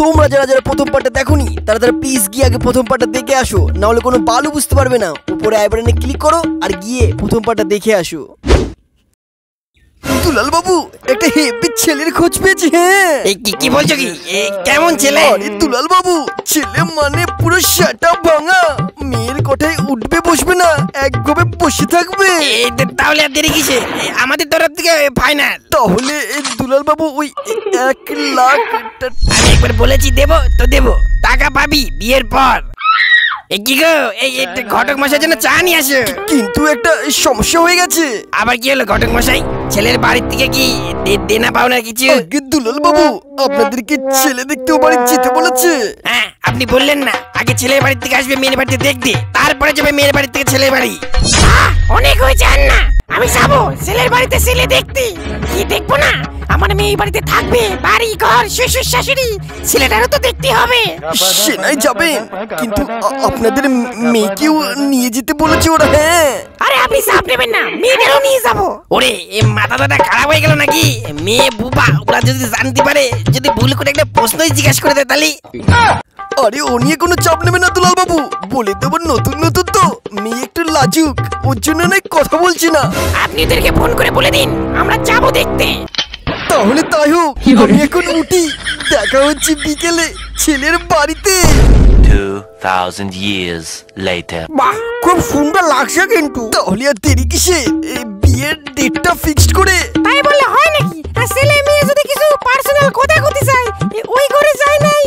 তোমরা যারা যারা প্রথম পার্টটা দেখোনি তারা তারা প্লিজ গিয়ে আগে প্রথম পার্টটা দেখে আসো, না হলে কোনো বালু বুঝতে পারবে না। উপরে আই বাটনে ক্লিক করো আর গিয়ে প্রথম পার্টটা দেখে আসো। দুলাল বাবু একটা হেভি ছেলের খোঁজ পেয়েছি। হ্যাঁ কি বলছো? কি কেমন ছেলে? আরে দুলাল বাবু, ছেলে মানে পুরো শাটা ভাঙা, মেয়ের কথায় উঠবে বসবে না, একভাবে বসে থাকবে। তাহলে আর দেরি কিসে, আমাদের তরফ থেকে ফাইনাল। তাহলে দুলাল বাবু ওই 1 লাখ আমি একবার বলেছি দেবো তো দেবো, টাকা পাবি বিয়ের পর। কি গো, এই ঘটক মশাই জন্য চা নিয়ে আসো। কিন্তু একটা সমস্যা হয়ে গেছে। আবার কি হলো ঘটক মশাই? ছেলের বাড়ির থেকে কি দেনা পাওনা কিছু? আগে দুলাল বাবু, আপনাদেরকে ছেলে দেখতেও বাড়ি যেতে বলেছে। হ্যাঁ, আপনি বললেন না আগে ছেলের বাড়ির থেকে আসবে মেয়ের বাড়িতে দেখতে, তারপরে যাবে মেয়ের বাড়ি থেকে ছেলের বাড়ি। অনেক হয়েছে আর না, আমি যাবো ছেলের বাড়িতে ছেলে দেখতে। কি দেখবো না, আমার মেয়ে বাড়িতে থাকবে, বাড়ি ঘর শ্বশুর শাশুড়ি, ছেলেটারও তো দেখতে হবে। সে নাই যাবেন, কিন্তু আপনাদের মেয়েকেও নিয়ে যেতে বলেছে ওরা। হ্যাঁ আরে আপনি চাপ নেবেন না, মেয়েটারও নিয়ে যাবো। ওরে মাথাটা খারাপ হয়ে গেল নাকি? মেয়ে বুবা, ওরা যদি জানতে পারে, যদি ভুল করে একটা প্রশ্নই জিজ্ঞাসা করে দেয় তাহলে। আরে ও নিয়ে কোনো চাপ নেবে না দুলাল বাবু, বলে দেবো নতুন নতুন তো মেয়ে একটু লাজুক, ওর জন্য নাই কথা বলছি না। আপনি ওদেরকে ফোন করে বলে দিন আমরা যাবো দেখতে। তাহলে তাই হোক, আমি এখন উঠি, দেখা হচ্ছে বিকেলে ছেলের বাড়িতে। 2000 years later. বাহ, খুব সুন্দর লাগছে কিন্তু। তাহলে আর দেরি কিসে, বিয়ের ডেটটা ফিক্সড করে। তাই বললে হয় নাকি? ছেলে মেয়ে যদি কিছু পার্সোনাল কথা কইতে চাই, ওই ঘরে যায় নাই।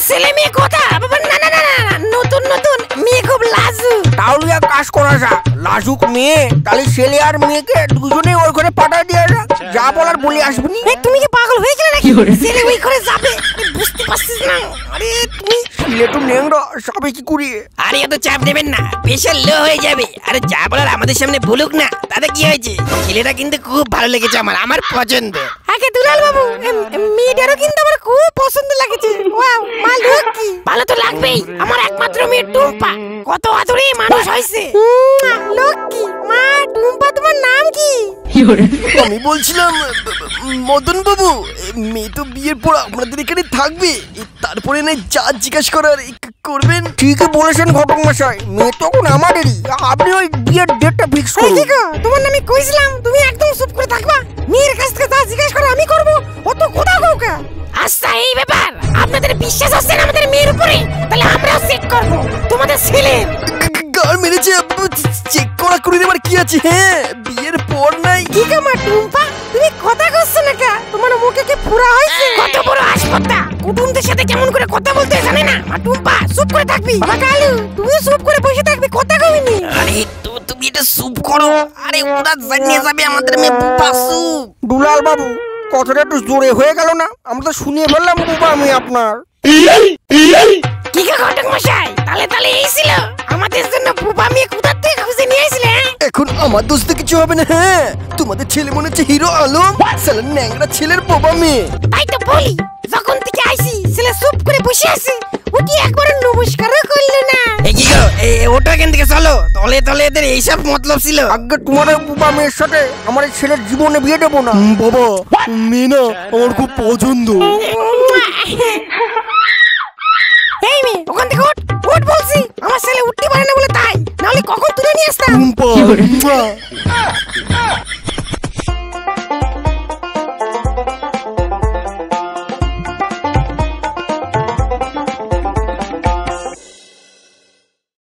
ছেলে মেয়ে কথা না না না না, নতুন নতুন মেয়ে খুব লাজুক। তাহলে এক কাজ করা যাক, লাজুক মেয়ে, তাহলে ছেলে আর মেয়েকে দুজনে ওই ঘরে পাঠা দিয়ে যাক, যা বলার বলে আসবনি। তুমি কি পাগল হয়ে গেলে নাকি? ছেলে ওই ঘরে যাবে, বুঝতে পারছিস না? আরে তুমি ছেলে তো নেংরা, সবে কি করি? আরে এত চাপ নেবেন না, প্রেশার লো হয়ে যাবে। আরে যা বলার আমাদের সামনে বলুক না, তাতে কি হয়েছে? ছেলেটা কিন্তু খুব ভালো লেগেছে আমার পছন্দ। আগে দুলাল বাবু, মেয়েটারও কিন্তু আমার খুব পছন্দ লাগেছে। ওয়াও, মা লক্ষ্মী। ভালো তো লাগবেই, আমার একমাত্র মেয়ে টুম্পা, কত আদরে মানুষ হয়েছে। লক্ষ্মী মা, টুম্পা তোমার নাম কি? আমি বলছিলাম মদন বাবু, মেয়ে তো বিয়ের পর আপনাদের এখানে থাকবে, তারপরে না যা জিজ্ঞাসা করার করবেন। ঠিকই বলেছেন ঘটক মশাই, মেয়ে তখন আমাদেরই, আপনি ওই বিয়ের ডেটটা ফিক্স করুন। তোমার নামে কইছিলাম, তুমি একদম চুপ করে থাকবা। মেয়ের কাছ থেকে যা জিজ্ঞাসা করো আমি করবো, অত কথা কওকা। আচ্ছা এই ব্যাপার, আপনাদের বিশ্বাস হচ্ছে না আমাদের মেয়ের উপরে? তাহলে আমরাও চেক করব তোমাদের ছেলের। গাল মেরেছে, চেক করা করে দেবার কি আছে? হ্যাঁ, বিয়ের পর নাই। কি গো মা টুম্পা, তুমি কথা কইছো না কা? তোমার মুখে কি পুরা হইছে? কত বড় হাসপাতাল, কুটুমদের সাথে কেমন করে কথা বলতে জানে না। মা টুম্পা চুপ করে থাকবি। বাবা কালু, তুমি চুপ করে বসে থাকবি, কথা কইনি। আরে তুমি এটা চুপ করো। আরে ওরা জানিয়ে যাবে আমাদের মেয়ে বুবা চুপ। দুলাল বাবু, কথাটা একটু জোরে হয়ে গেল না? আমরা তো শুনিয়ে বললাম বুবা আমি আপনার। কি গো ঘটক মশাই, তাহলে এই ছিল আমাদের জন্য বুবা মেয়ে কোথা থেকে খুঁজে নিয়ে আসলে? এখন আমার দোস্ত কিছু হবে না। হ্যাঁ, তোমাদের ছেলে মনে হচ্ছে হিরো আলম, সালান ন্যাংরা ছেলের বাবা মেয়ে। তাই তো বলি, যখন থেকে আইছি ছেলে চুপ করে বসে আছে, ওটি একবার নমস্কারও করলো না। এই কি গো, ওটা কেন থেকে চলো, তলে এদের এইসব মতলব ছিল। আগে তোমার বুবা মেয়ের সাথে আমার ছেলের জীবনে বিয়ে দেবো না। বাবা, মেয়ে না আমার খুব পছন্দ। এই মেয়ে, ওখান থেকে উঠ বলছি। আমার ছেলে উঠতে পারে না বলে তাই, নাহলে কখন তুলে নিয়ে আসতাম।